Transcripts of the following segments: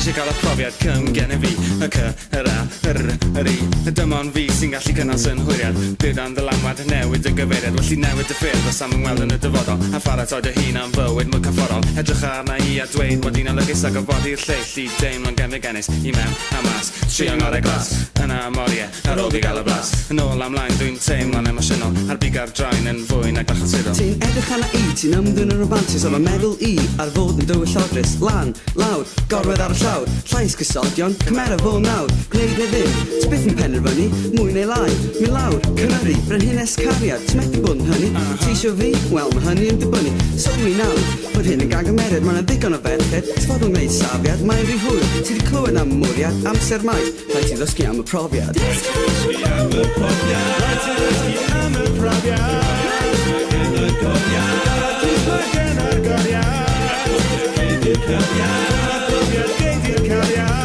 eisiau gael y profiad cym gen i fi y cy, yr a, yr i dim ond fi sy'n gallu cynnal synhwyriad bydd dan dylanwad newid y gyfeiriad Welly newid y ffyrdd os am ymweld yn y dyfodol a pharatoi dy hun am fywyd mwy cyfforol Edrych arna i a dweud bod un olygus ag o fodi'r lleill I deimlo'n genfig-enus I mewn a mas Tri yng ngorau glas Yna am oriau ar ôl fi gael y blas Yn ôl am laen dwi'n teimlo'n emosiynol A'r biga'r draen yn fwy nag achosudol Ti'n edrych arna I, ti'n ymddyn yn romantis Ond mae meddwl I ar fod yn dywyll llofrus Lan, lawr, gorwedd ar y llawr Llais gysodion, cymera fo nawr Gwneud neu ddim, ti byth yn penderfynu Mwy neu lai, mynd lawr, cynhyrru Brenhines cariad, ti methu bod yn hynny Ti isio fi? Wel, mae hynny yn dibynnu Sylwi nawr, bod hyn yn gangymeriad Mae'n ddigon o ferched, ti fod yn gwneud safiad Mae'n rhy hwyr, ti wedi clywed am mwriad Amser maith, rhaid ti ddysgu am y profiad Rhaid ti ddysgu am y profiad Rhaid ti ddysgu am y profiad Gen y goriad Gen y goriad Gen y cariad Profiad gen i'r cariad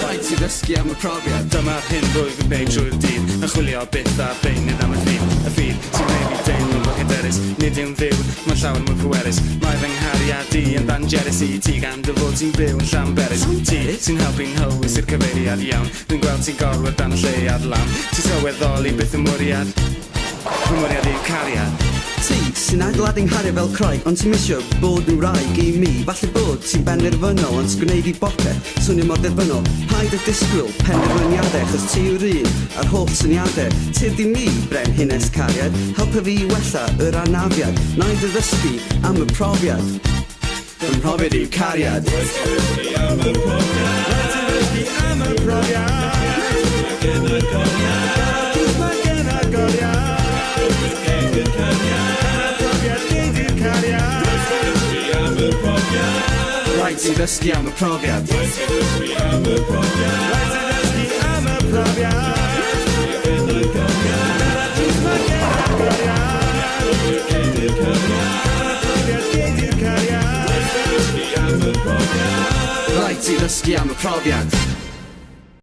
Rhaid ti ddysgu am y profiad Dyma'r hyn rwyf yn gwneud drwy'r dydd Yn chwilio byth a beinydd am y ffydd sy'n gwneud fi deimlo'n fwy hyderus Nid yw'n ddiw, mae'n llawer mwy pwerus Mae fy nghariad I yn dangerous I ti gan dy fod ti'n byw yn Llanberis Ti sy'n helpu'n hywys i'r cyfeiriad iawn Dwi'n gweld ti'n gorwedd dan y lleiad lam Ti'n sylweddoli beth yn mwriad Fy mwriad i'r cariad Ti sy'n adeiladu'n nghariad fel croeg Ond ti'n misio bod yn wraig I mi Falle bod ti'n benderfynol Ond ti'n gwneud I bopeth Swnio mor derfynol Paid y disgwyl penderfyniadau Chos ti yw'r un a'r holl syniadau Tyr di mi brenhines cariad Helpa fi I wella yr anafiad Na I dy ddysgu am y profiad Fy mhrofiad i'w cariad Rhaid ti ddysgu am y profiad Rhaid ti ddysgu am y profiad Gen y goriad Gen y goriad Gen y cariad Profiad gen i'r cariad Rhaid ti ddysgu am y profiad Rhaid ti ddysgu am y profiad Rhaid ti ddysgu am y profiad Gen y goriad Gen y cariad Profiad gen i'r cariad Rhaid ti ddysgu am y profiad